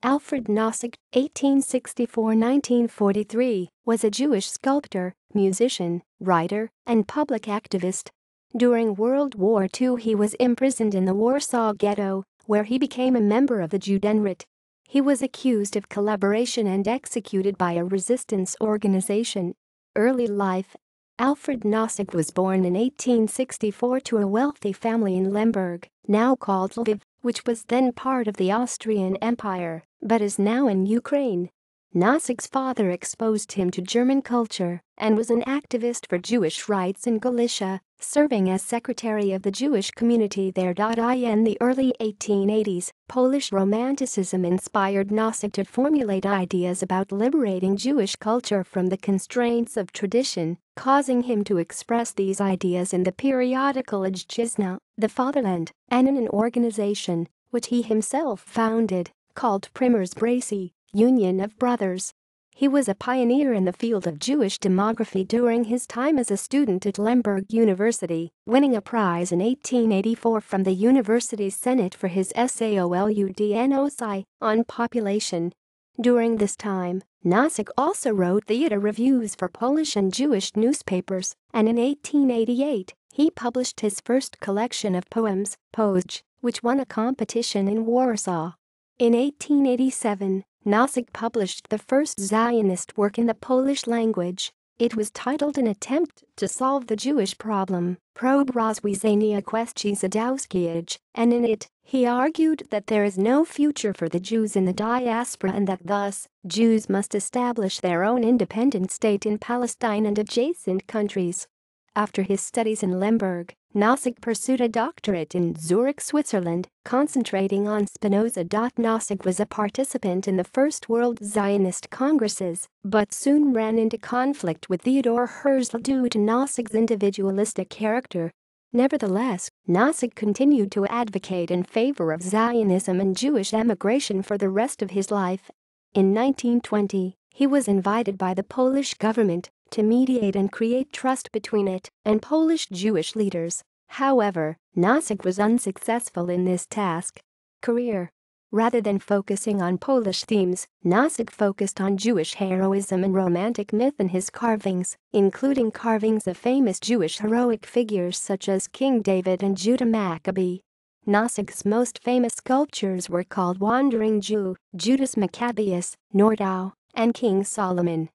Alfred Nossig, 1864–1943, was a Jewish sculptor, musician, writer, and public activist. During World War II he was imprisoned in the Warsaw Ghetto, where he became a member of the Judenrat. He was accused of collaboration and executed by a resistance organization. Early life. Alfred Nossig was born in 1864 to a wealthy family in Lemberg, now called Lviv, which was then part of the Austrian Empire, but is now in Ukraine. Nossig's father exposed him to German culture and was an activist for Jewish rights in Galicia, serving as secretary of the Jewish community there. In the early 1880s, Polish Romanticism inspired Nossig to formulate ideas about liberating Jewish culture from the constraints of tradition, causing him to express these ideas in the periodical Ojczyzna, the Fatherland, and in an organization, which he himself founded, called Primers Braci, Union of Brothers. He was a pioneer in the field of Jewish demography during his time as a student at Lemberg University, winning a prize in 1884 from the university's Senate for his essay Oldnosi on population. During this time, Nossig also wrote theater reviews for Polish and Jewish newspapers, and in 1888, he published his first collection of poems, Pozj, which won a competition in Warsaw. In 1887, Nossig published the first Zionist work in the Polish language. It was titled An Attempt to Solve the Jewish Problem, Probe rozwiązania kwestii żydowskiej, and in it, he argued that there is no future for the Jews in the diaspora and that thus, Jews must establish their own independent state in Palestine and adjacent countries. After his studies in Lemberg, Nossig pursued a doctorate in Zurich, Switzerland, concentrating on Spinoza. Nossig was a participant in the First World Zionist Congresses, but soon ran into conflict with Theodor Herzl due to Nossig's individualistic character. Nevertheless, Nossig continued to advocate in favor of Zionism and Jewish emigration for the rest of his life. In 1920, he was invited by the Polish government to mediate and create trust between it and Polish Jewish leaders. However, Nossig was unsuccessful in this task. Career. Rather than focusing on Polish themes, Nossig focused on Jewish heroism and romantic myth in his carvings, including carvings of famous Jewish heroic figures such as King David and Judah Maccabee. Nossig's most famous sculptures were called Wandering Jew, Judas Maccabeus, Nordau, and King Solomon.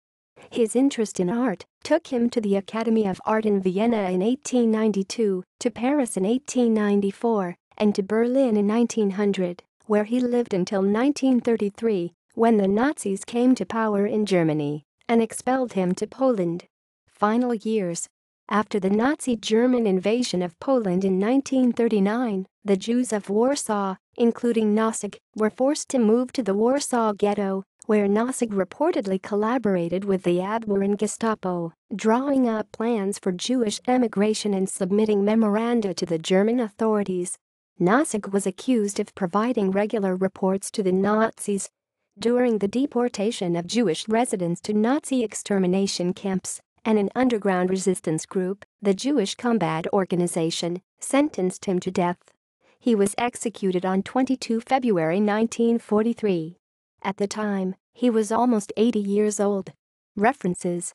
His interest in art took him to the Academy of Art in Vienna in 1892, to Paris in 1894, and to Berlin in 1900, where he lived until 1933, when the Nazis came to power in Germany and expelled him to Poland. Final years. After the Nazi German invasion of Poland in 1939, the Jews of Warsaw, including Nossig, were forced to move to the Warsaw Ghetto, where Nossig reportedly collaborated with the Abwehr and Gestapo, drawing up plans for Jewish emigration and submitting memoranda to the German authorities. Nossig was accused of providing regular reports to the Nazis. During the deportation of Jewish residents to Nazi extermination camps, and an underground resistance group, the Jewish Combat Organization, sentenced him to death. He was executed on 22 February 1943. At the time, he was almost 80 years old. References